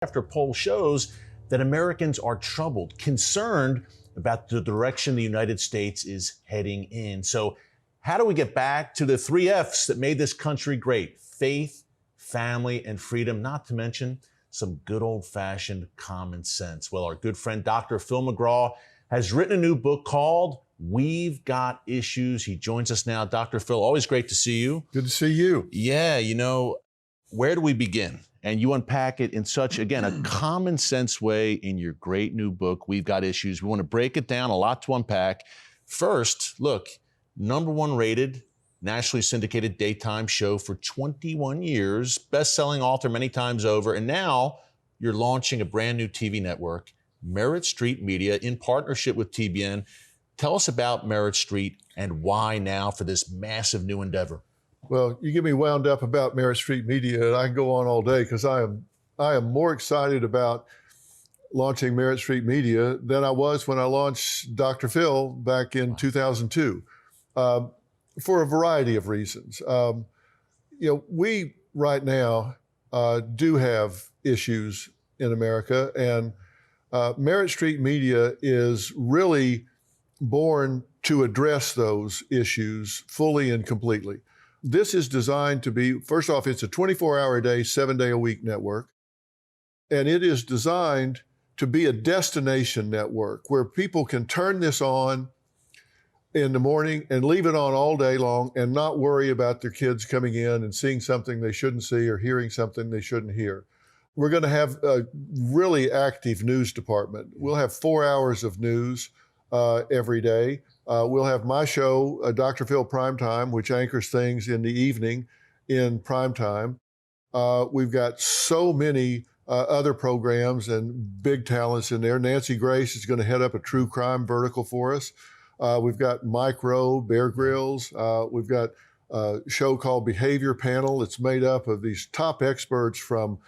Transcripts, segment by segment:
After poll shows that Americans are troubled, concerned about the direction the United States is heading in. So how do we get back to the 3 F's that made this country great? Faith, family, and freedom, not to mention some good old-fashioned common sense. Well, our good friend Dr. Phil McGraw has written a new book called We've Got Issues. He joins us now. Dr. Phil, always great to see you. Good to see you. Yeah, where do we begin? And you unpack it in such, again, a common sense way in your great new book, We've Got Issues. We want to break it down, a lot to unpack. First, look, #1 rated, nationally syndicated daytime show for 21 years, best-selling author many times over, and now you're launching a brand new TV network, Merit Street Media, in partnership with TBN. Tell us about Merit Street and why now for this massive new endeavor. Well, you get me wound up about Merit Street Media, and I can go on all day because I am more excited about launching Merit Street Media than I was when I launched Dr. Phil back in 2002, for a variety of reasons. We right now do have issues in America, and Merit Street Media is really born to address those issues fully and completely. This is designed to be, first off, it's a 24-hour-a-day, 7-day-a-week network. And it is designed to be a destination network where people can turn this on in the morning and leave it on all day long and not worry about their kids coming in and seeing something they shouldn't see or hearing something they shouldn't hear. We're going to have a really active news department. We'll have 4 hours of news every day. We'll have my show, Dr. Phil Primetime, which anchors things in the evening in primetime. We've got so many other programs and big talents in there. Nancy Grace is going to head up a true crime vertical for us. We've got Mike Rowe, Bear Grylls. We've got a show called Behavior Panel. It's made up of these top experts from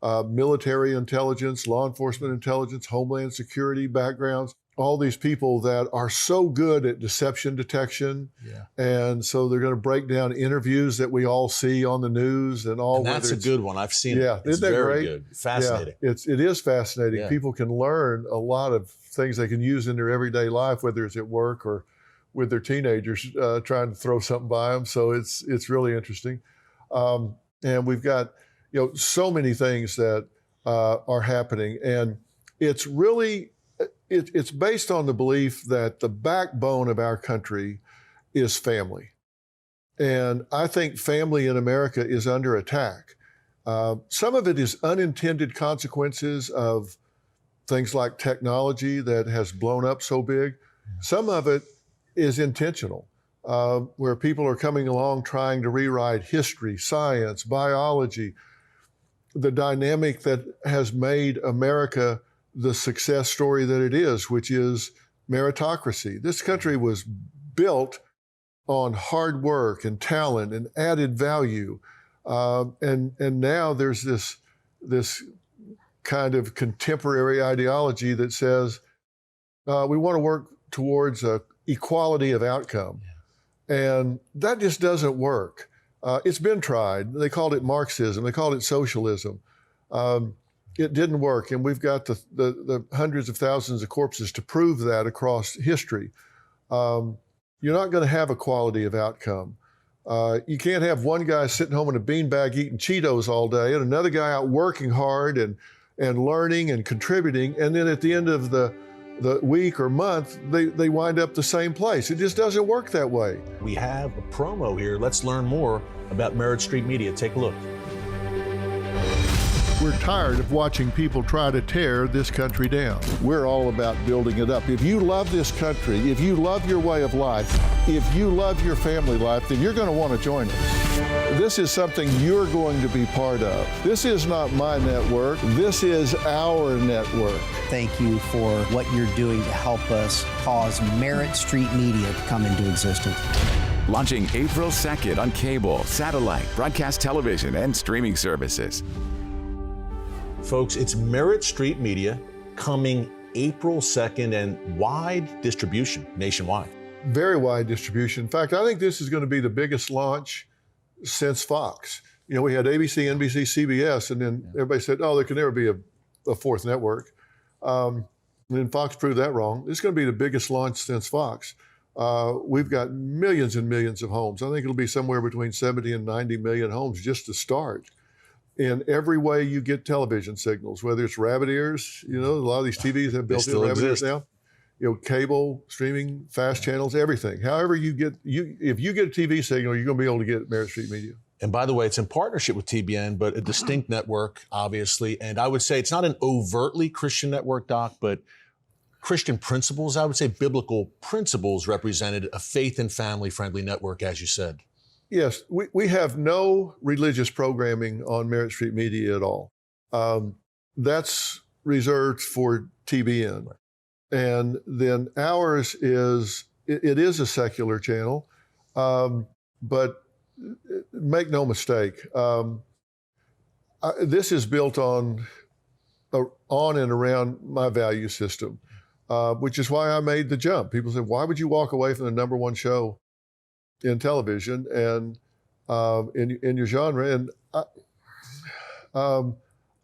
military intelligence, law enforcement intelligence, homeland security backgrounds. All these people that are so good at deception detection. Yeah. And so they're going to break down interviews that we all see on the news and all. And that's a good one. I've seen it. Yeah, it's isn't that very great? Good. Fascinating. Yeah, it is fascinating. Yeah. People can learn a lot of things they can use in their everyday life, whether it's at work or with their teenagers trying to throw something by them. So it's really interesting. And we've got so many things that are happening, and it's really. It's based on the belief that the backbone of our country is family. And I think family in America is under attack. Some of it is unintended consequences of things like technology that has blown up so big. Some of it is intentional, where people are coming along trying to rewrite history, science, biology, the dynamic that has made America the success story that it is, which is meritocracy. This country was built on hard work and talent and added value. And now there's this kind of contemporary ideology that says we want to work towards equality of outcome. And that just doesn't work. It's been tried. They called it Marxism. They called it socialism. It didn't work, and we've got the hundreds of thousands of corpses to prove that across history. You're not going to have equality of outcome. You can't have one guy sitting home in a beanbag eating Cheetos all day and another guy out working hard and learning and contributing, and then at the end of the week or month, they wind up the same place. It just doesn't work that way. We have a promo here. Let's learn more about Merit Street Media. Take a look. We're tired of watching people try to tear this country down. We're all about building it up. If you love this country, if you love your way of life, if you love your family life, then you're going to want to join us. This is something you're going to be part of. This is not my network. This is our network. Thank you for what you're doing to help us cause Merit Street Media to come into existence. Launching April 2nd on cable, satellite, broadcast television, and streaming services. Folks, it's Merit Street Media coming April 2nd and wide distribution nationwide. Very wide distribution. In fact, I think this is going to be the biggest launch since Fox. We had ABC, NBC, CBS, and then everybody said, oh, there can never be a a fourth network. And Fox proved that wrong. It's going to be the biggest launch since Fox. We've got millions and millions of homes. I think it'll be somewhere between 70 and 90 million homes just to start. In every way you get television signals, whether it's rabbit ears, a lot of these TVs have built-in rabbit ears now. Cable, streaming, fast channels, everything. However if you get a TV signal, you're going to be able to get Merit Street Media. And by the way, it's in partnership with TBN, but a distinct network, obviously. And I would say it's not an overtly Christian network, Doc, but Christian principles, I would say biblical principles represented, a faith and family-friendly network, as you said. Yes, we have no religious programming on Merit Street Media at all. That's reserved for TBN. Right. And then ours is a secular channel, but make no mistake, this is built on and around my value system, which is why I made the jump. People said, why would you walk away from the number one show in television and in your genre? And I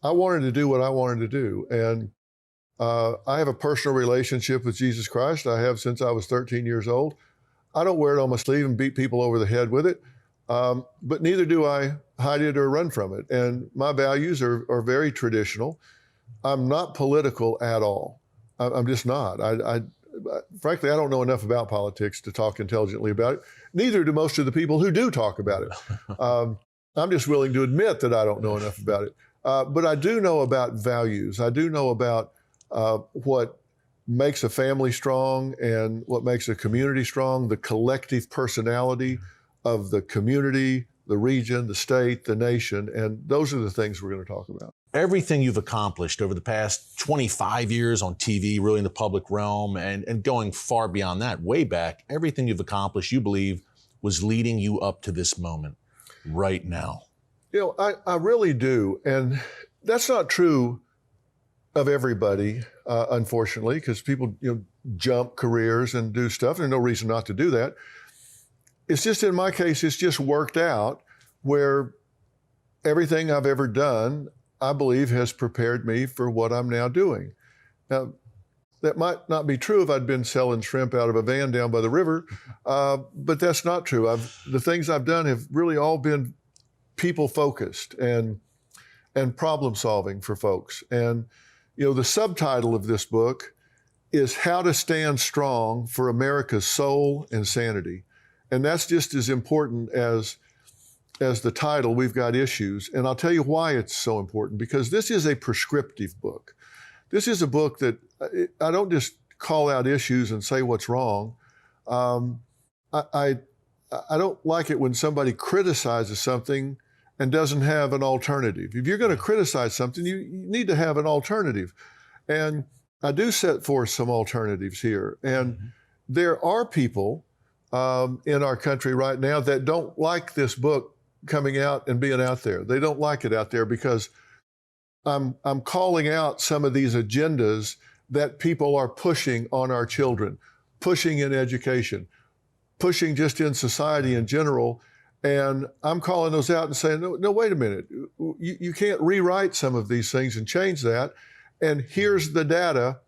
wanted to do what I wanted to do. And I have a personal relationship with Jesus Christ. I have since I was 13 years old. I don't wear it on my sleeve and beat people over the head with it. But neither do I hide it or run from it. And my values are very traditional. I'm not political at all. I'm just not. Frankly, I don't know enough about politics to talk intelligently about it. Neither do most of the people who do talk about it. I'm just willing to admit that I don't know enough about it. But I do know about values. I do know about what makes a family strong and what makes a community strong, the collective personality of the community, the region, the state, the nation, and those are the things we're going to talk about. Everything you've accomplished over the past 25 years on TV, really in the public realm, and going far beyond that, way back, everything you've accomplished, you believe, was leading you up to this moment right now. I really do. And that's not true of everybody, unfortunately, because people jump careers and do stuff. There's no reason not to do that. It's just, in my case, it's just worked out where everything I've ever done, I believe, has prepared me for what I'm now doing. Now, that might not be true if I'd been selling shrimp out of a van down by the river, but that's not true. The things I've done have really all been people-focused and problem-solving for folks. And, the subtitle of this book is How to Stand Strong for America's Soul and Sanity. And that's just as important as the title, We've Got Issues. And I'll tell you why it's so important, because this is a prescriptive book. This is a book that I don't just call out issues and say what's wrong. I don't like it when somebody criticizes something and doesn't have an alternative. If you're going to criticize something, you need to have an alternative. And I do set forth some alternatives here. And there are people in our country right now that don't like this book coming out and being out there. They don't like it out there because I'm calling out some of these agendas that people are pushing on our children, pushing in education, pushing just in society in general. And I'm calling those out and saying, no, wait a minute. You can't rewrite some of these things and change that. And here's the data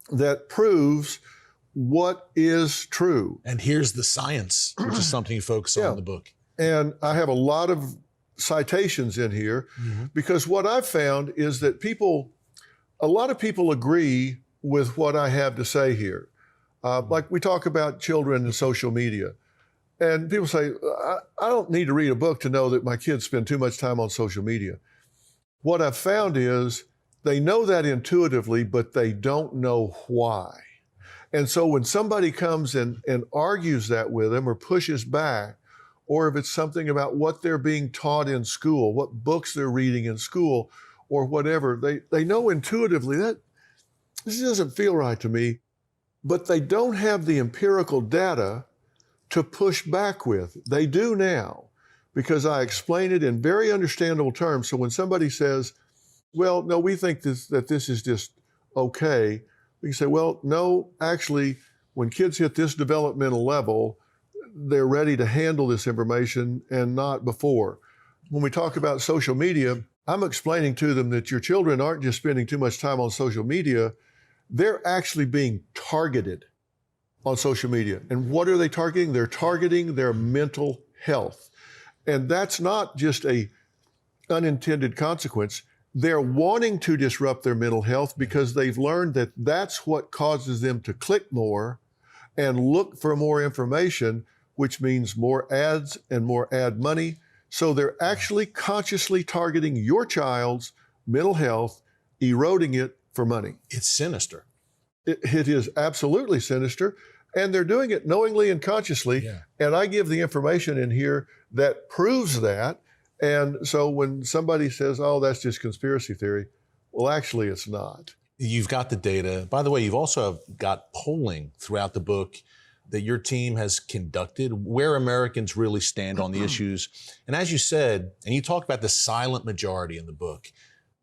that proves what is true. And here's the science, which is something you focus on in the book. And I have a lot of citations in here because what I've found is that a lot of people agree with what I have to say here. Like we talk about children and social media. And people say, I don't need to read a book to know that my kids spend too much time on social media. What I've found is they know that intuitively, but they don't know why. And so when somebody comes and argues that with them or pushes back, or if it's something about what they're being taught in school, what books they're reading in school, or whatever, they know intuitively that this doesn't feel right to me, but they don't have the empirical data to push back with. They do now, because I explain it in very understandable terms. So when somebody says, well, no, we think that this is just okay, we can say, well, no, actually, when kids hit this developmental level, they're ready to handle this information and not before. When we talk about social media, I'm explaining to them that your children aren't just spending too much time on social media, they're actually being targeted on social media. And what are they targeting? They're targeting their mental health. And that's not just a unintended consequence. They're wanting to disrupt their mental health because they've learned that that's what causes them to click more and look for more information, which means more ads and more ad money. So they're actually consciously targeting your child's mental health, eroding it for money. It's sinister. It is absolutely sinister. And they're doing it knowingly and consciously. Yeah. And I give the information in here that proves that. And so when somebody says, oh, that's just conspiracy theory, well, actually, it's not. You've got the data. By the way, you've also got polling throughout the book that your team has conducted where Americans really stand on the issues. And as you said, and you talk about the silent majority in the book,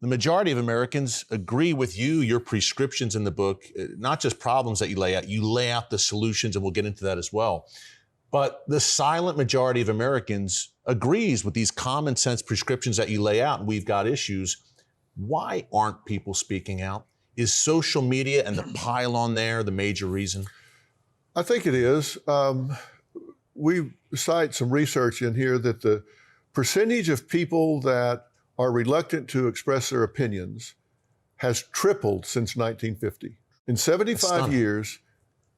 the majority of Americans agree with you, your prescriptions in the book, not just problems that you lay out the solutions, and we'll get into that as well. But the silent majority of Americans agrees with these common sense prescriptions that you lay out, and we've got issues. Why aren't people speaking out? Is social media and the pile-on there the major reason? I think it is. We cite some research in here that the percentage of people that are reluctant to express their opinions has tripled since 1950. In 75 years,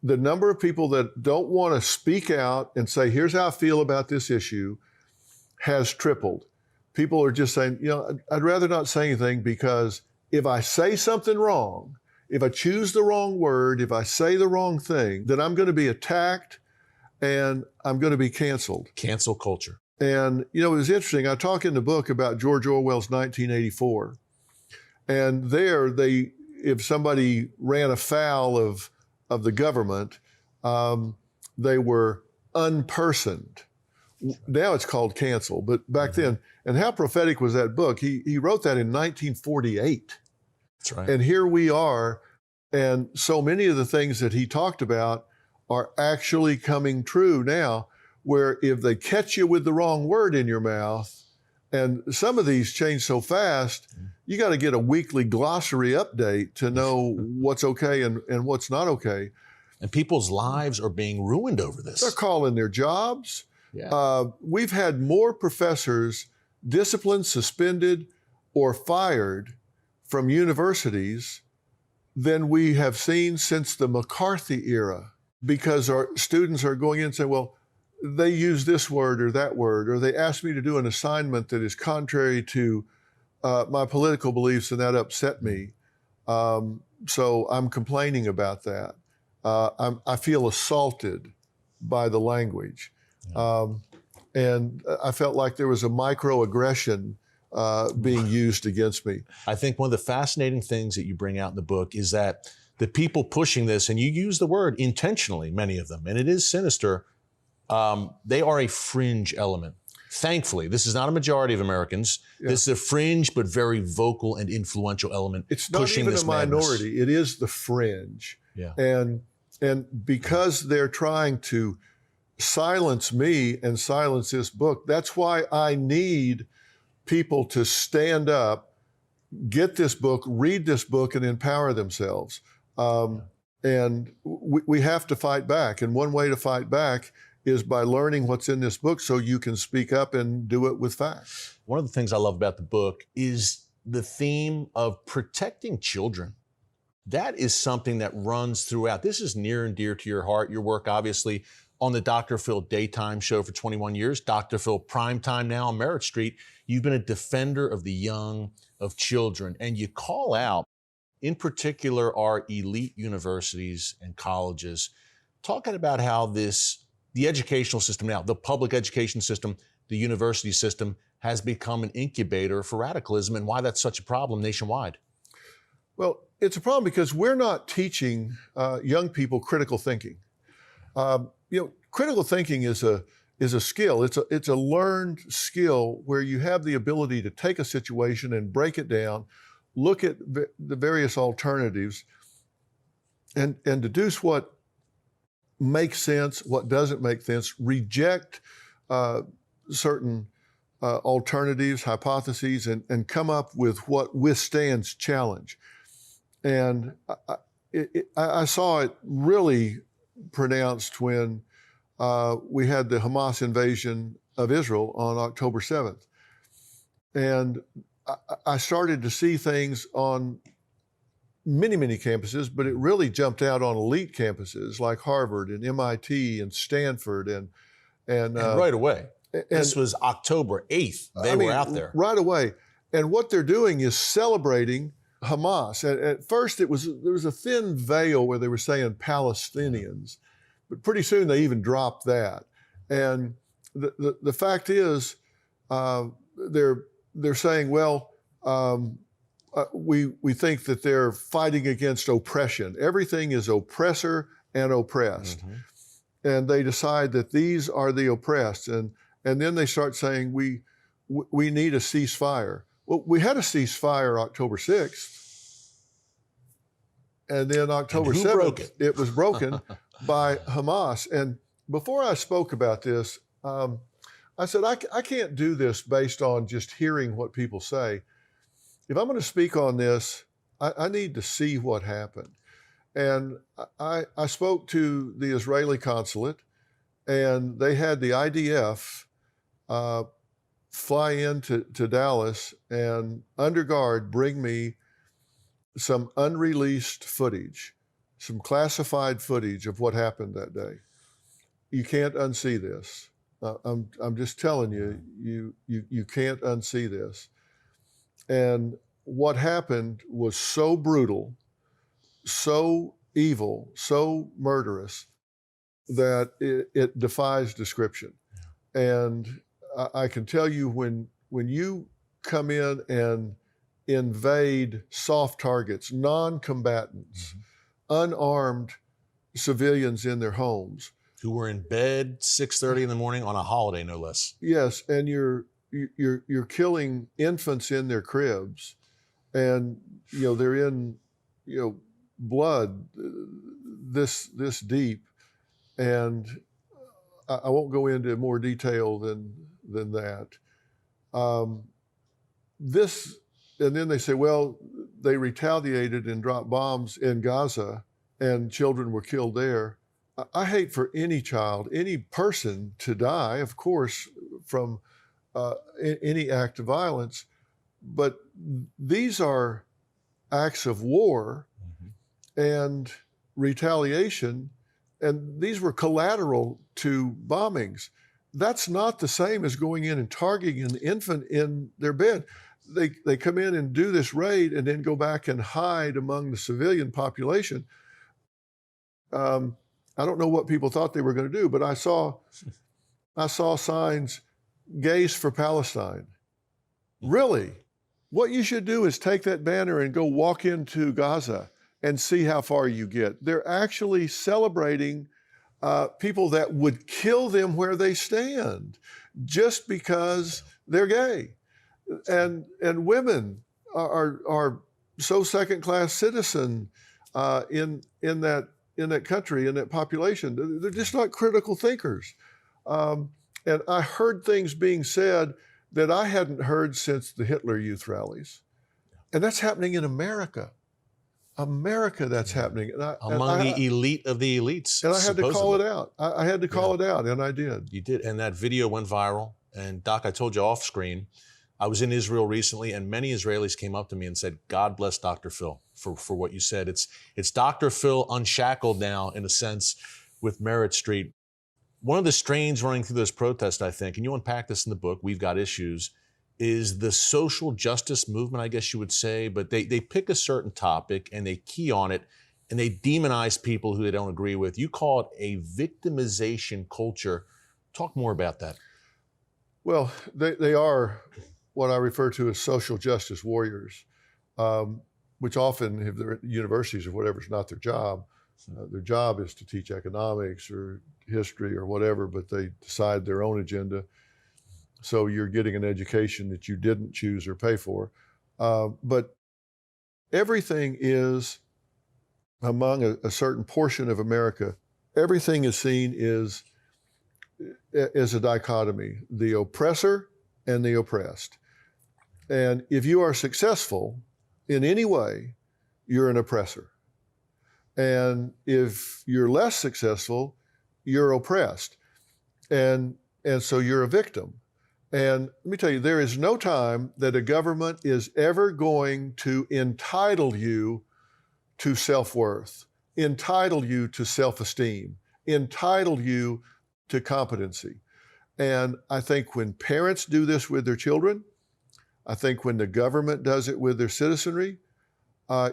the number of people that don't want to speak out and say, here's how I feel about this issue, has tripled. People are just saying, I'd rather not say anything because if I say something wrong, if I choose the wrong word, if I say the wrong thing, then I'm going to be attacked and I'm going to be canceled. Cancel culture. And, it was interesting. I talk in the book about George Orwell's 1984. And there, if somebody ran afoul of the government, they were unpersoned. Now it's called cancel, but back then, and how prophetic was that book? He wrote that in 1948. That's right. And here we are, and so many of the things that he talked about are actually coming true now, where if they catch you with the wrong word in your mouth, and some of these change so fast, you got to get a weekly glossary update to know what's okay and what's not okay. And people's lives are being ruined over this. They're calling their jobs. Yeah. We've had more professors disciplined, suspended, or fired from universities than we have seen since the McCarthy era, because our students are going in and saying, well, they use this word or that word, or they asked me to do an assignment that is contrary to my political beliefs, and that upset me. So I'm complaining about that. I feel assaulted by the language. And I felt like there was a microaggression being used against me. I think one of the fascinating things that you bring out in the book is that the people pushing this, and you use the word intentionally, many of them, and it is sinister, they are a fringe element. Thankfully, this is not a majority of Americans. Yeah. This is a fringe but very vocal and influential element. It's not pushing even this a minority. madness. It is the fringe. Yeah. And because they're trying to silence me and silence this book, that's why I need people to stand up, get this book, read this book, and empower themselves. And we have to fight back. And one way to fight back is by learning what's in this book so you can speak up and do it with facts. One of the things I love about the book is the theme of protecting children. That is something that runs throughout. This is near and dear to your heart. Your work, obviously, on the Dr. Phil daytime show for 21 years, Dr. Phil primetime now on Merritt Street. You've been a defender of the young, of children, and you call out, in particular, our elite universities and colleges, talking about how the educational system now, the public education system, the university system, has become an incubator for radicalism, and why that's such a problem nationwide. Well, it's a problem because we're not teaching young people critical thinking. Critical thinking is a skill. It's a learned skill where you have the ability to take a situation and break it down, look at the various alternatives, and deduce what makes sense, what doesn't make sense, reject certain alternatives, hypotheses, and come up with what withstands challenge. And I saw it really pronounced when we had the Hamas invasion of Israel on October 7th. And I started to see things on many, many campuses, but it really jumped out on elite campuses like Harvard and MIT and Stanford and right away. This and- was October 8th. They were out there. right away. And what they're doing is celebrating Hamas. At first, there was a thin veil where they were saying Palestinians, but pretty soon they even dropped that. And the fact is, they're saying, well, we think that they're fighting against oppression. Everything is oppressor and oppressed. Mm-hmm. And they decide that these are the oppressed. And then they start saying, we need a ceasefire. Well, we had a ceasefire October 6th. And then October 7th, it was broken by Hamas. And before I spoke about this, I said, I can't do this based on just hearing what people say. If I'm going to speak on this, I need to see what happened. And I spoke to the Israeli consulate, and they had the IDF fly into Dallas and under guard bring me some unreleased footage, some classified footage of what happened that day. You can't unsee this. I'm just telling you, you can't unsee this. And what happened was so brutal, so evil, so murderous that it defies description. And I can tell you when you come in and invade soft targets, non-combatants, unarmed civilians in their homes, who were in bed 6:30 in the morning on a holiday, no less. Yes, and you're killing infants in their cribs, and they're in blood this deep, and I won't go into more detail than that. And then they say, well, they retaliated and dropped bombs in Gaza, and children were killed there. I hate for any child, any person to die, of course, from any act of violence, but these are acts of war and retaliation, and these were collateral to bombings. That's not the same as going in and targeting an infant in their bed. They come in and do this raid and then go back and hide among the civilian population. I don't know what people thought they were going to do, but I saw signs, gays for Palestine. Really? What you should do is take that banner and go walk into Gaza and see how far you get. They're actually celebrating people that would kill them where they stand just because they're gay. And women are so second-class citizen in that country, in that population. They're just not critical thinkers. And I heard things being said that I hadn't heard since the Hitler Youth rallies. And that's happening in America. That's happening. And Among the elite of the elites. And I had supposedly. to call it out. I had to call it out, and I did. You did, and that video went viral. And Doc, I told you off screen, I was in Israel recently, and many Israelis came up to me and said, God bless Dr. Phil for what you said. It's Dr. Phil unshackled now, in a sense, with Merritt Street. One of the strains running through those protests, I think, and you unpack this in the book, We've Got Issues, is the social justice movement, I guess you would say, but they pick a certain topic and they key on it and they demonize people who they don't agree with. You call it a victimization culture. Talk more about that. Well, they are what I refer to as social justice warriors, which often, if they're at universities or whatever, it's not their job. Their job is to teach economics or history or whatever, but they decide their own agenda. So you're getting an education that you didn't choose or pay for. But everything is, among a certain portion of America, everything is seen as a dichotomy. The oppressor and the oppressed. And if you are successful in any way, you're an oppressor. And if you're less successful, you're oppressed. And so you're a victim. And let me tell you, there is no time that a government is ever going to entitle you to self-worth, entitle you to self-esteem, entitle you to competency. And I think when parents do this with their children, I think when the government does it with their citizenry,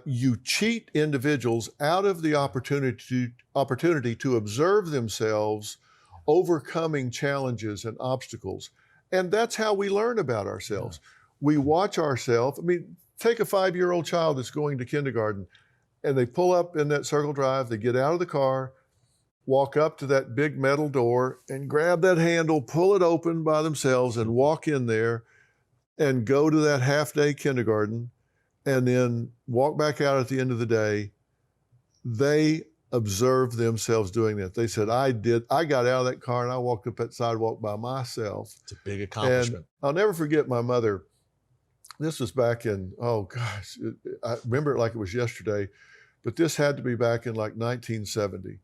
you cheat individuals out of the opportunity to observe themselves overcoming challenges and obstacles. And that's how we learn about ourselves. We watch ourselves. I mean, take a 5-year-old child that's going to kindergarten, and they pull up in that circle drive, they get out of the car, walk up to that big metal door and grab that handle, pull it open by themselves and walk in there and go to that half-day kindergarten and then walk back out at the end of the day. They observed themselves doing that. They said, I got out of that car and I walked up that sidewalk by myself. It's a big accomplishment. And I'll never forget my mother. This was back in, oh gosh, I remember it like it was yesterday, but this had to be back in like 1970.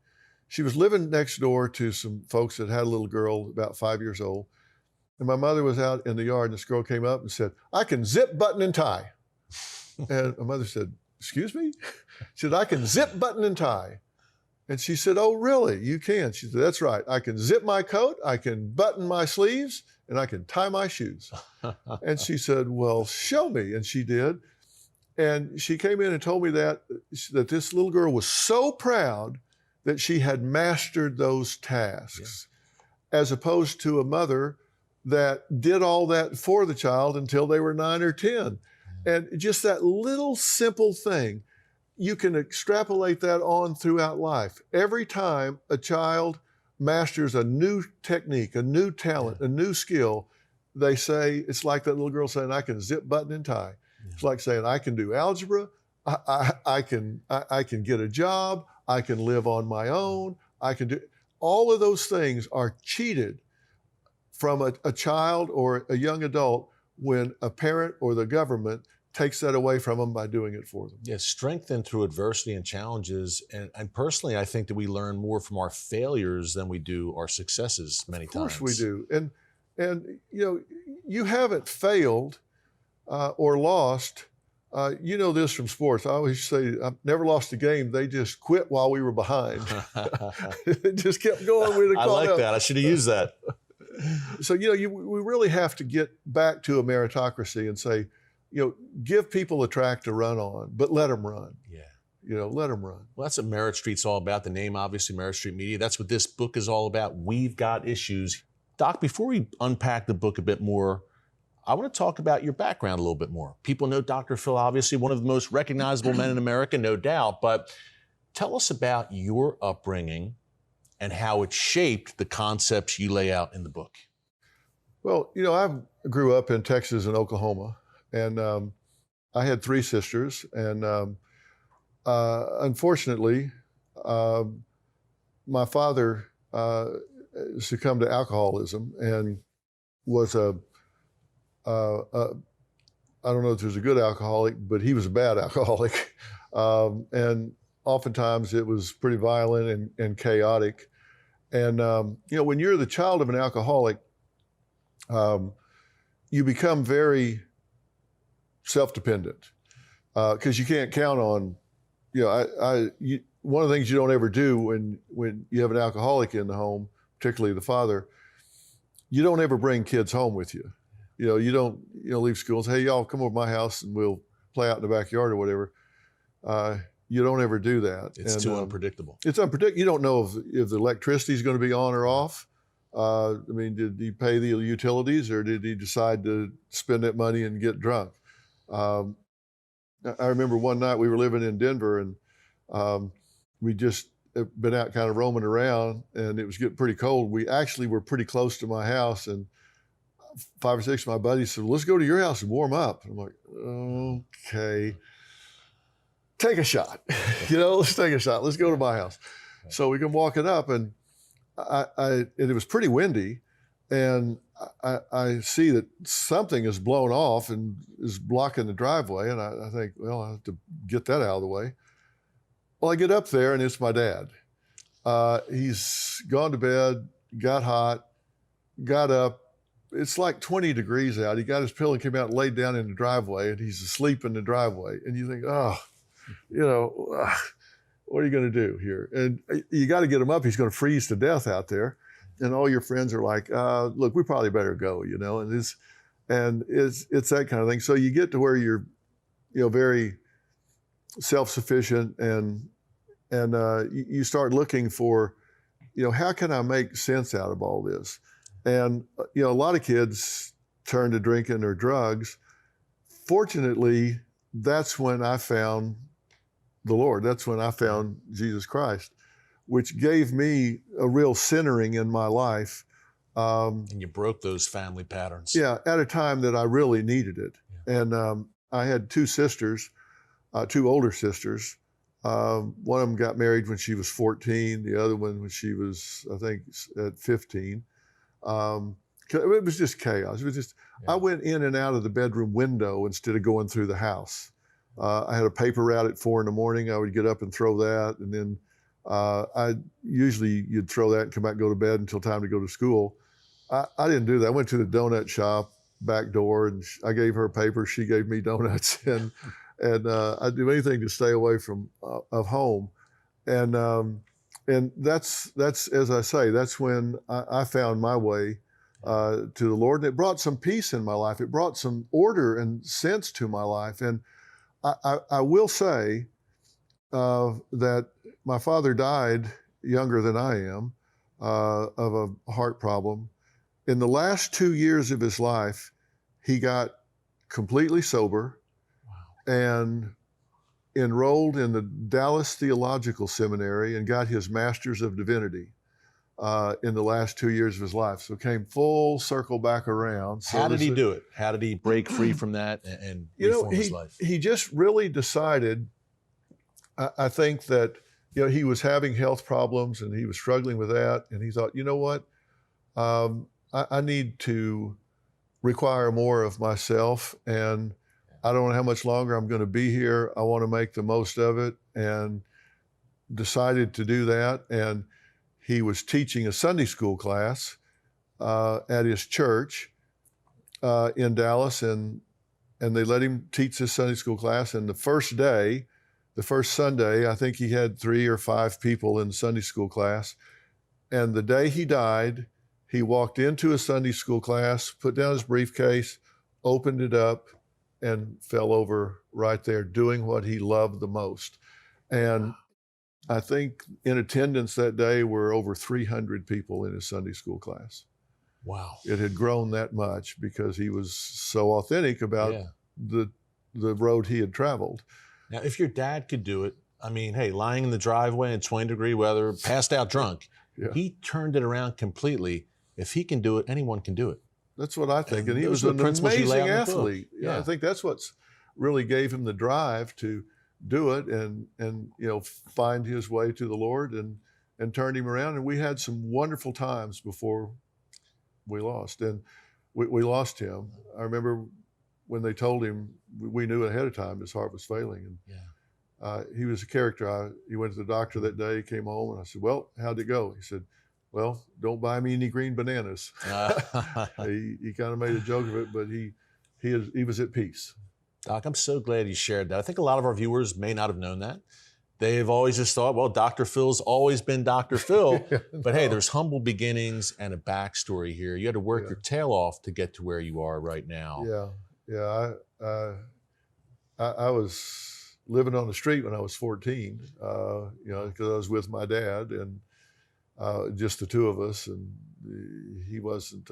She was living next door to some folks that had a little girl about 5 years old. And my mother was out in the yard and this girl came up and said, I can zip, button, and tie. And my mother said, excuse me? She said, I can zip, button, and tie. And she said, oh, really? You can? She said, that's right. I can zip my coat, I can button my sleeves, and I can tie my shoes. And she said, well, show me. And she did. And she came in and told me that this little girl was so proud that she had mastered those tasks, as opposed to a mother that did all that for the child until they were 9 or 10. And just that little simple thing, you can extrapolate that on throughout life. Every time a child masters a new technique, a new talent, a new skill, they say, it's like that little girl saying, I can zip, button, and tie. It's like saying, I can do algebra, I can get a job, I can live on my own, I can do, all of those things are cheated from a child or a young adult when a parent or the government takes that away from them by doing it for them. Yes, strengthened through adversity and challenges. And personally, I think that we learn more from our failures than we do our successes many times. Of course we do. And you know, you haven't failed or lost. You know this from sports. I always say, I've never lost a game. They just quit while we were behind. It just kept going. I like that. I should have used that. So, you know, we really have to get back to a meritocracy and say, you know, give people a track to run on, but let them run. Yeah. You know, let them run. Well, that's what Merit Street's all about. The name, obviously, Merit Street Media. That's what this book is all about. We've got issues. Doc, before we unpack the book a bit more, I want to talk about your background a little bit more. People know Dr. Phil, obviously, one of the most recognizable men in America, no doubt. But tell us about your upbringing and how it shaped the concepts you lay out in the book. Well, you know, I grew up in Texas and Oklahoma, and I had 3 sisters, and unfortunately, my father succumbed to alcoholism and was I don't know if there's a good alcoholic, but he was a bad alcoholic. And oftentimes it was pretty violent and chaotic. And, you know, when you're the child of an alcoholic, you become very self-dependent because you can't count on, you know, one of the things you don't ever do when you have an alcoholic in the home, particularly the father, you don't ever bring kids home with you. You know, you don't, you know, leave school and say, hey, y'all come over to my house and we'll play out in the backyard or whatever. You don't ever do that. It's too unpredictable. It's unpredictable. You don't know if the electricity is going to be on or off. I mean, did he pay the utilities or did he decide to spend that money and get drunk? I remember one night we were living in Denver and we just been out kind of roaming around and it was getting pretty cold. We actually were pretty close to my house and 5 or 6 of my buddies said, let's go to your house and warm up. I'm like, okay, take a shot. You know, let's take a shot. Let's go to my house. So we come walking up and it was pretty windy and I see that something is blown off and is blocking the driveway, and I think, well, I have to get that out of the way. Well, I get up there, and it's my dad. He's gone to bed, got hot, got up. It's like 20 degrees out. He got his pillow, came out and laid down in the driveway, and he's asleep in the driveway. And you think, oh, what are you going to do here? And you got to get him up. He's going to freeze to death out there. And all your friends are like, look, we probably better go, and it's that kind of thing. So you get to where you're, very self-sufficient, and you start looking for, how can I make sense out of all this? And, a lot of kids turn to drinking or drugs. Fortunately, that's when I found the Lord. That's when I found Jesus Christ, which gave me a real centering in my life. And you broke those family patterns. Yeah, at a time that I really needed it. Yeah. And I had two sisters, two older sisters. One of them got married when she was 14, the other one when she was, I think, at 15. It was just chaos. It was just, I went in and out of the bedroom window instead of going through the house. I had a paper route at 4 a.m. I would get up and throw that, and then you'd throw that and come back and go to bed until time to go to school. I didn't do that. I went to the donut shop back door, and I gave her paper. She gave me donuts, and I'd do anything to stay away from of home. And that's as I say, that's when I found my way to the Lord, and it brought some peace in my life. It brought some order and sense to my life. And I will say that my father died younger than I am of a heart problem. In the last 2 years of his life, he got completely sober. Wow. And enrolled in the Dallas Theological Seminary and got his Master's of Divinity in the last 2 years of his life. So came full circle back around. So how did he do it? How did he break free from that and reform his life? He just really decided, I think that, he was having health problems and he was struggling with that. And he thought, you know what? I need to require more of myself, and I don't know how much longer I'm going to be here. I want to make the most of it, and decided to do that. And he was teaching a Sunday school class at his church in Dallas, and they let him teach this Sunday school class. And the first Sunday, I think he had 3 or 5 people in Sunday school class. And the day he died, he walked into a Sunday school class, put down his briefcase, opened it up, and fell over right there doing what he loved the most. And I think in attendance that day were over 300 people in his Sunday school class. Wow. It had grown that much because he was so authentic about the road he had traveled. Now, if your dad could do it, I mean, hey, lying in the driveway in 20-degree weather, passed out drunk, he turned it around completely. If he can do it, anyone can do it. That's what I think. And he was an amazing athlete. Yeah, I think that's what's really gave him the drive to do it and find his way to the Lord and turned him around. And we had some wonderful times before we lost. And we lost him. I remember when they told him, we knew ahead of time his heart was failing. And he was a character. He went to the doctor that day, came home, and I said, well, how'd it go? He said, well, don't buy me any green bananas. He kind of made a joke of it, but he was at peace. Doc, I'm so glad you shared that. I think a lot of our viewers may not have known that. They've always just thought, well, Dr. Phil's always been Dr. Phil. But hey, there's humble beginnings and a backstory here. You had to work your tail off to get to where you are right now. Yeah. I was living on the street when I was 14, because I was with my dad and just the two of us, and he wasn't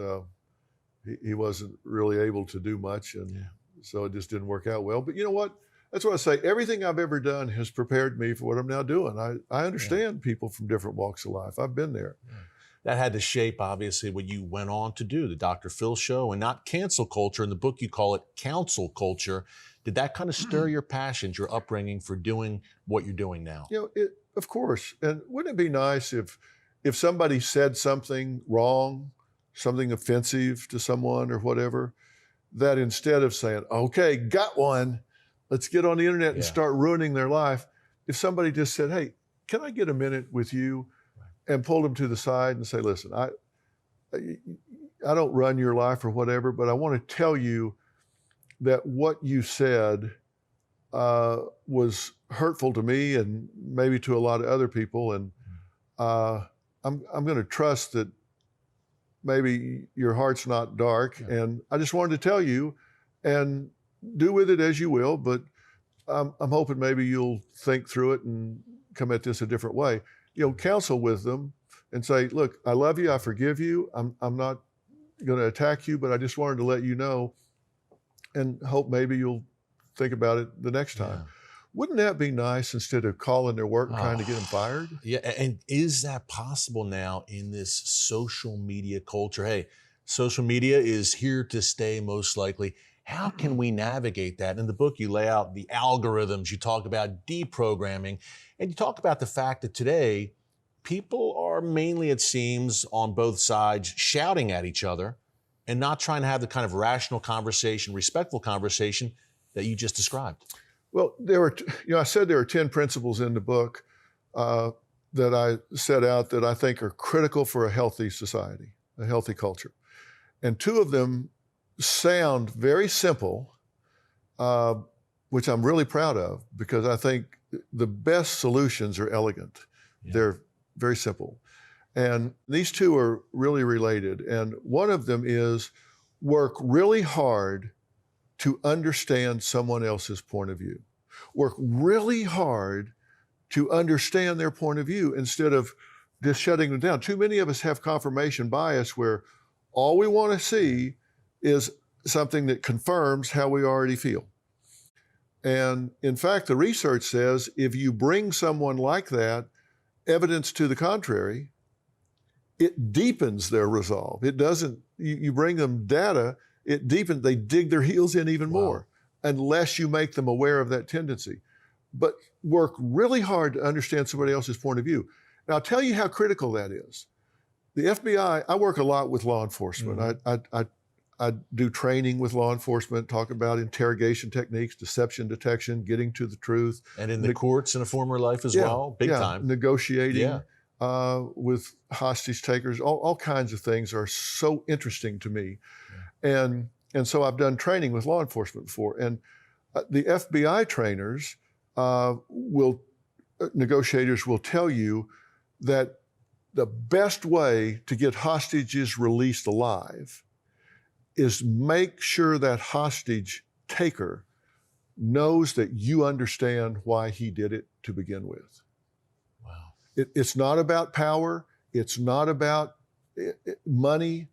really able to do much, and so it just didn't work out well. But you know what? That's what I say. Everything I've ever done has prepared me for what I'm now doing. I understand people from different walks of life. I've been there. That had to shape, obviously, what you went on to do, the Dr. Phil show, and not cancel culture. In the book, you call it counsel culture. Did that kind of stir your passions, your upbringing for doing what you're doing now? Of course. And wouldn't it be nice if somebody said something wrong, something offensive to someone or whatever, that instead of saying, okay, got one, let's get on the internet and start ruining their life, if somebody just said, hey, can I get a minute with you, and pulled them to the side and say, listen, I don't run your life or whatever, but I want to tell you that what you said was hurtful to me and maybe to a lot of other people. And I'm going to trust that maybe your heart's not dark. And I just wanted to tell you, and do with it as you will, but I'm hoping maybe you'll think through it and come at this a different way. Counsel with them and say, look, I love you, I forgive you, I'm not going to attack you, but I just wanted to let you know, and hope maybe you'll think about it the next time. Wouldn't that be nice, instead of calling their work trying to get them fired? Yeah, and is that possible now in this social media culture? Hey, social media is here to stay, most likely. How can we navigate that? In the book, you lay out the algorithms, you talk about deprogramming, and you talk about the fact that today, people are mainly, it seems, on both sides shouting at each other and not trying to have the kind of rational conversation, respectful conversation that you just described. Well, I said there are 10 principles in the book that I set out that I think are critical for a healthy society, a healthy culture. And 2 of them sound very simple, which I'm really proud of, because I think the best solutions are elegant. Yeah. They're very simple. And these 2 are really related. And one of them is work really hard to understand someone else's point of view. Work really hard to understand their point of view instead of just shutting them down. Too many of us have confirmation bias where all we want to see is something that confirms how we already feel. And in fact, the research says if you bring someone like that evidence to the contrary, it deepens their resolve. It doesn't, you bring them data, it deepens, they dig their heels in even more, unless you make them aware of that tendency. But work really hard to understand somebody else's point of view. Now, I'll tell you how critical that is. The FBI, I work a lot with law enforcement. Mm-hmm. I do training with law enforcement, talk about interrogation techniques, deception detection, getting to the truth. And in the courts in a former life as well, big time. Negotiating with hostage takers, all kinds of things are so interesting to me. Yeah. And so I've done training with law enforcement before. And the FBI trainers negotiators will tell you that the best way to get hostages released alive is make sure that hostage taker knows that you understand why he did it to begin with. Wow. It's not about power. It's not about money.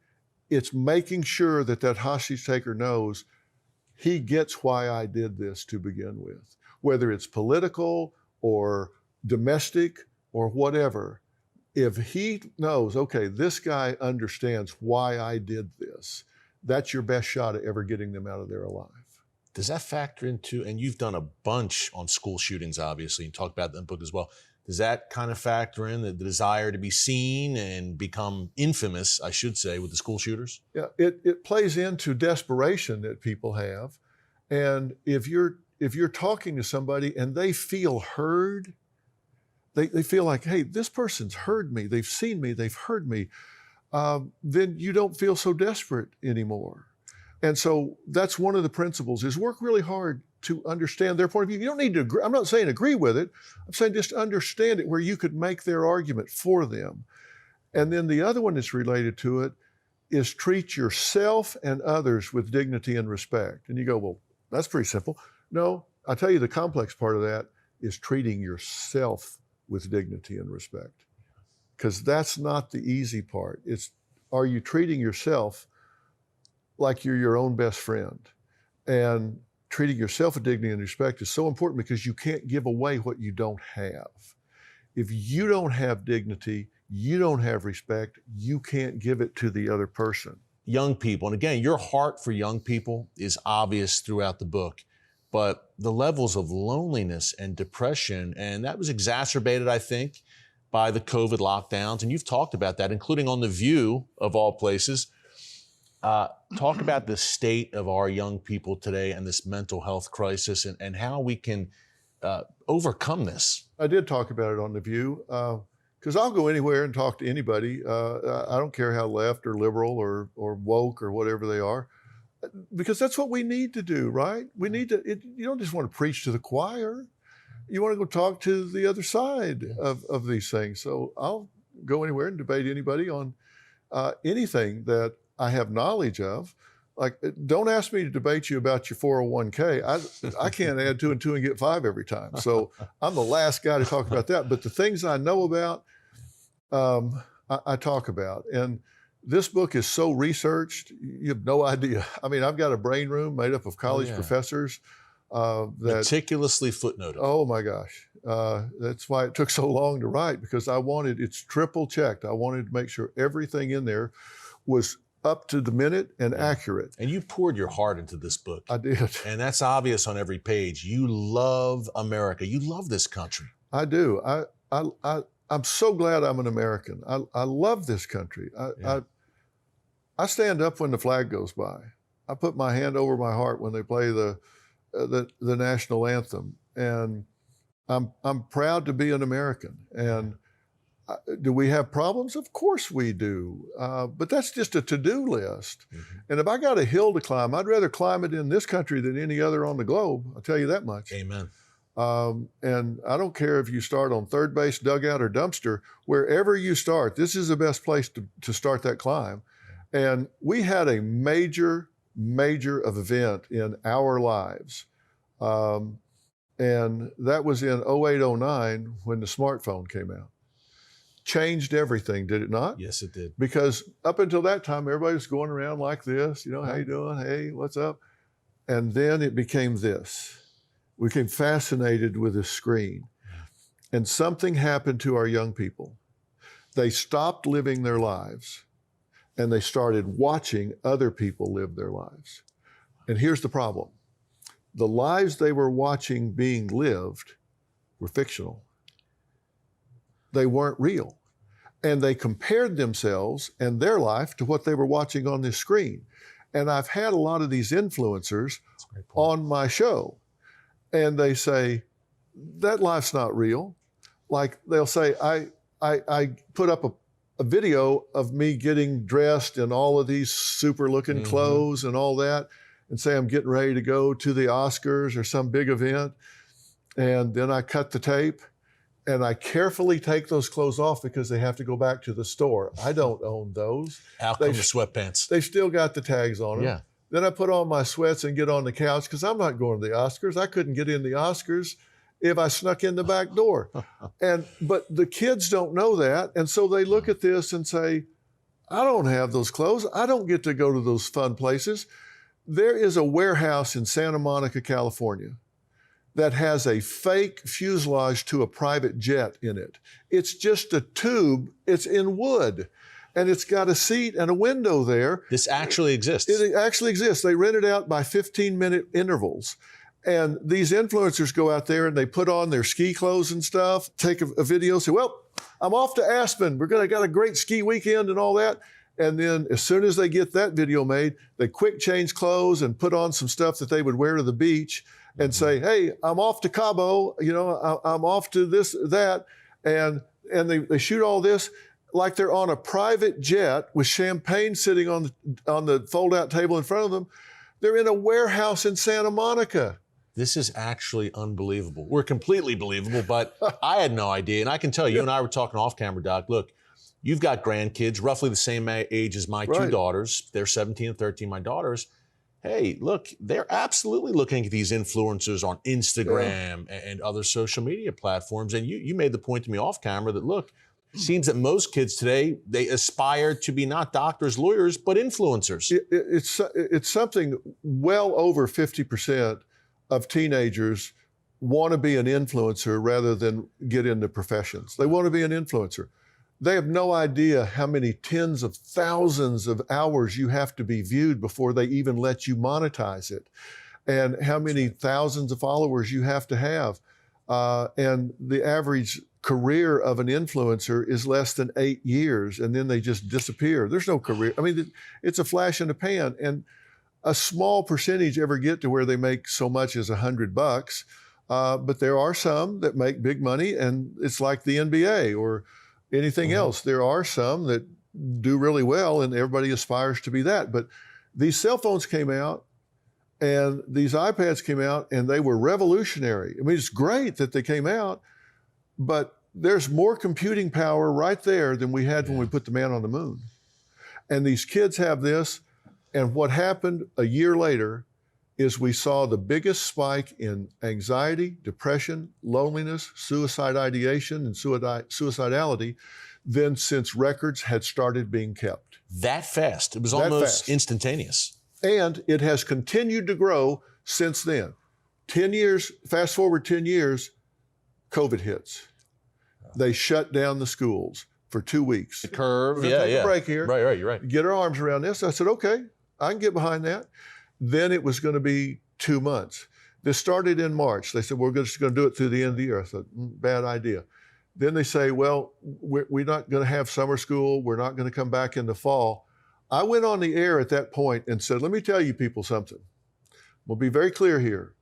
It's making sure that that hostage taker knows he gets why I did this to begin with, whether it's political or domestic or whatever. If he knows, okay, this guy understands why I did this, that's your best shot at ever getting them out of there alive. Does that factor into, and you've done a bunch on school shootings, obviously, and talked about that in the book as well. Does that kind of factor in the desire to be seen and become infamous, I should say, with the school shooters? Yeah, it plays into desperation that people have. And if you're talking to somebody and they feel heard, they feel like, hey, this person's heard me, they've seen me, they've heard me, then you don't feel so desperate anymore. And so that's one of the principles, is work really hard to understand their point of view. You don't need to agree. I'm not saying agree with it. I'm saying just understand it where you could make their argument for them. And then the other one that's related to it is treat yourself and others with dignity and respect. And you go, well, that's pretty simple. No, I'll tell you the complex part of that is treating yourself with dignity and respect. Because that's not the easy part. It's, are you treating yourself like you're your own best friend? And treating yourself with dignity and respect is so important because you can't give away what you don't have. If you don't have dignity, you don't have respect, you can't give it to the other person. Young people, and again, your heart for young people is obvious throughout the book, but the levels of loneliness and depression, and that was exacerbated, I think, by the COVID lockdowns, and you've talked about that, including on The View of all places. Talk about the state of our young people today and this mental health crisis and how we can overcome this. I did talk about it on The View, because I'll go anywhere and talk to anybody. I don't care how left or liberal or woke or whatever they are, because that's what we need to do, right? We need to, you don't just want to preach to the choir. You want to go talk to the other side of these things. So I'll go anywhere and debate anybody on anything that I have knowledge of. Like, don't ask me to debate you about your 401k. I can't add 2 and 2 and get 5 every time. So I'm the last guy to talk about that. But the things I know about, I talk about. And this book is so researched, you have no idea. I mean, I've got a brain room made up of college professors. That meticulously footnoted. Oh my gosh. That's why it took so long to write, because it's triple checked. I wanted to make sure everything in there was up to the minute and accurate. And you poured your heart into this book. I did. And that's obvious on every page. You love America. You love this country. I do. I'm so glad I'm an American. I love this country. I stand up when the flag goes by. I put my hand over my heart when they play the national anthem. And I'm proud to be an American. And do we have problems? Of course we do. But that's just a to-do list. Mm-hmm. And if I got a hill to climb, I'd rather climb it in this country than any other on the globe. I'll tell you that much. Amen. And I don't care if you start on third base, dugout, or dumpster, wherever you start, this is the best place to start that climb. And we had a major event in our lives. And that was in 08, 09 when the smartphone came out. Changed everything, did it not? Yes, it did. Because up until that time, everybody was going around like this, how you doing? Hey, what's up? And then it became this. We became fascinated with the screen. And something happened to our young people. They stopped living their lives and they started watching other people live their lives. And here's the problem. The lives they were watching being lived were fictional. They weren't real. And they compared themselves and their life to what they were watching on this screen. And I've had a lot of these influencers on my show. And they say, that life's not real. Like they'll say, I put up a video of me getting dressed in all of these super looking clothes and all that, and say I'm getting ready to go to the Oscars or some big event. And then I cut the tape and I carefully take those clothes off because they have to go back to the store. I don't own those. Out come the sweatpants. They've still got the tags on them. Yeah. Then I put on my sweats and get on the couch because I'm not going to the Oscars. I couldn't get in the Oscars if I snuck in the back door. But the kids don't know that. And so they look at this and say, I don't have those clothes. I don't get to go to those fun places. There is a warehouse in Santa Monica, California, that has a fake fuselage to a private jet in it. It's just a tube. It's in wood. And it's got a seat and a window there. This actually exists. It actually exists. They rent it out by 15-minute intervals. And these influencers go out there and they put on their ski clothes and stuff, take a video, say, well, I'm off to Aspen. We're going to got a great ski weekend and all that. And then as soon as they get that video made, they quick change clothes and put on some stuff that they would wear to the beach and say, hey, I'm off to Cabo, I'm off to this, that. And they shoot all this like they're on a private jet with champagne sitting on the fold-out table in front of them. They're in a warehouse in Santa Monica. This is actually unbelievable. We're completely believable, but I had no idea. And I can tell you and I were talking off camera, Doc, look, you've got grandkids roughly the same age as my two daughters. They're 17 and 13, my daughters. Hey, look, they're absolutely looking at these influencers on Instagram and other social media platforms. And you made the point to me off camera that, look, it seems that most kids today, they aspire to be not doctors, lawyers, but influencers. It's something well over 50% of teenagers want to be an influencer rather than get into professions. They want to be an influencer. They have no idea how many tens of thousands of hours you have to be viewed before they even let you monetize it, and how many thousands of followers you have to have. And the average career of an influencer is less than 8 years, and then they just disappear. There's no career. I mean, it's a flash in the pan, and a small percentage ever get to where they make so much as $100. But there are some that make big money, and it's like the NBA or anything else. There are some that do really well, and everybody aspires to be that. But these cell phones came out, and these iPads came out, and they were revolutionary. I mean, it's great that they came out, but there's more computing power right there than we had when we put the man on the moon. And these kids have this, and what happened a year later is we saw the biggest spike in anxiety, depression, loneliness, suicide ideation, and suicidality than since records had started being kept. That fast. It was almost instantaneous. And it has continued to grow since then. 10 years, fast forward 10 years, COVID hits. They shut down the schools for 2 weeks. The curve, We're gonna take a break here. Right, you're right. Get our arms around this. I said, okay, I can get behind that. Then it was going to be 2 months. This started in March. They said, we're just going to do it through the end of the year. I said, bad idea. Then they say, well, we're not going to have summer school. We're not going to come back in the fall. I went on the air at that point and said, let me tell you people something. We'll be very clear here.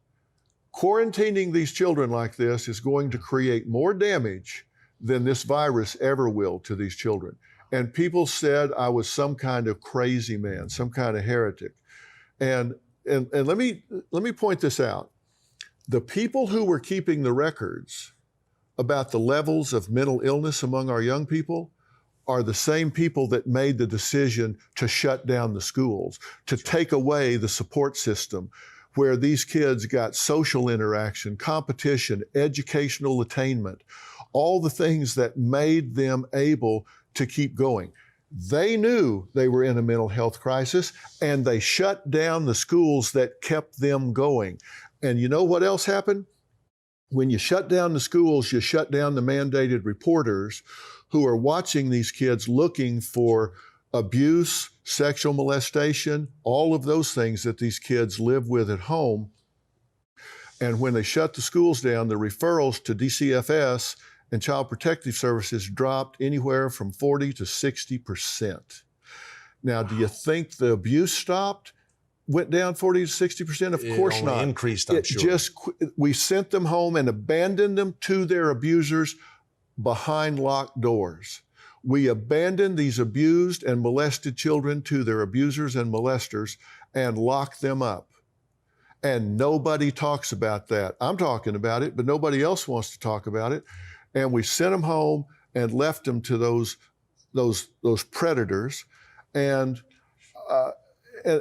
Quarantining these children like this is going to create more damage than this virus ever will to these children. And people said I was some kind of crazy man, some kind of heretic. And let me point this out. The people who were keeping the records about the levels of mental illness among our young people are the same people that made the decision to shut down the schools, to take away the support system, where these kids got social interaction, competition, educational attainment, all the things that made them able to keep going. They knew they were in a mental health crisis, and they shut down the schools that kept them going. And you know what else happened? When you shut down the schools, you shut down the mandated reporters who are watching these kids looking for abuse, sexual molestation, all of those things that these kids live with at home. And when they shut the schools down, the referrals to DCFS and Child Protective Services dropped anywhere from 40 to 60%. Now, do you think the abuse stopped? Went down 40 to 60%? Of course not. Increased, I'm sure. We sent them home and abandoned them to their abusers behind locked doors. We abandoned these abused and molested children to their abusers and molesters and locked them up. And nobody talks about that. I'm talking about it, but nobody else wants to talk about it. And we sent them home and left them to those predators. And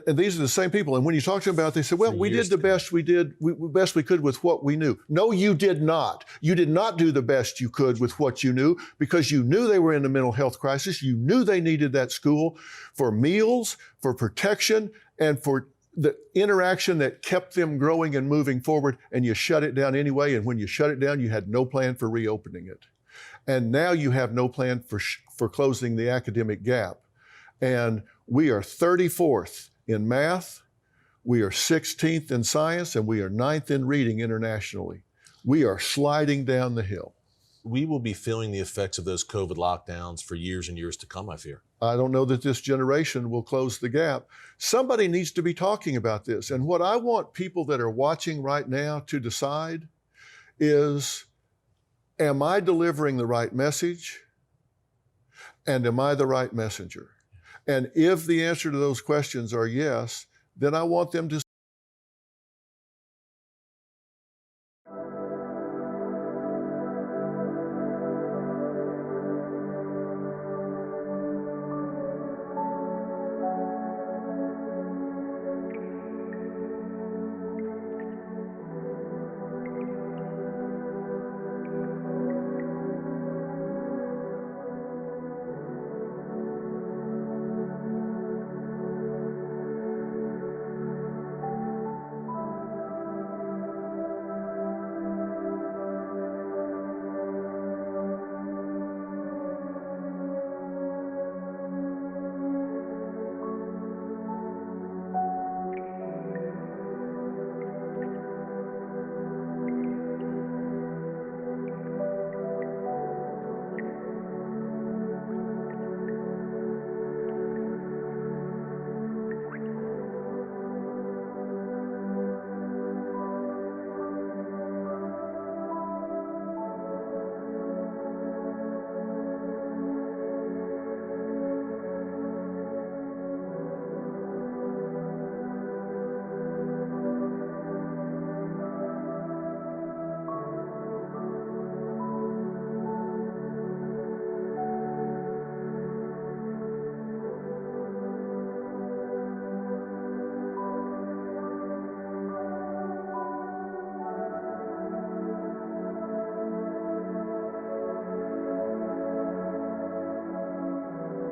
these are the same people. And when you talk to them about it, they say, well, we did the best we could with what we knew. No, you did not. You did not do the best you could with what you knew, because you knew they were in a mental health crisis. You knew they needed that school for meals, for protection, and for the interaction that kept them growing and moving forward, and you shut it down anyway. And when you shut it down, you had no plan for reopening it. And now you have no plan for closing the academic gap. And we are 34th in math, we are 16th in science, and we are 9th in reading internationally. We are sliding down the hill. We will be feeling the effects of those COVID lockdowns for years and years to come, I fear. I don't know that this generation will close the gap. Somebody needs to be talking about this. And what I want people that are watching right now to decide is, am I delivering the right message? And am I the right messenger? And if the answer to those questions are yes, then I want them to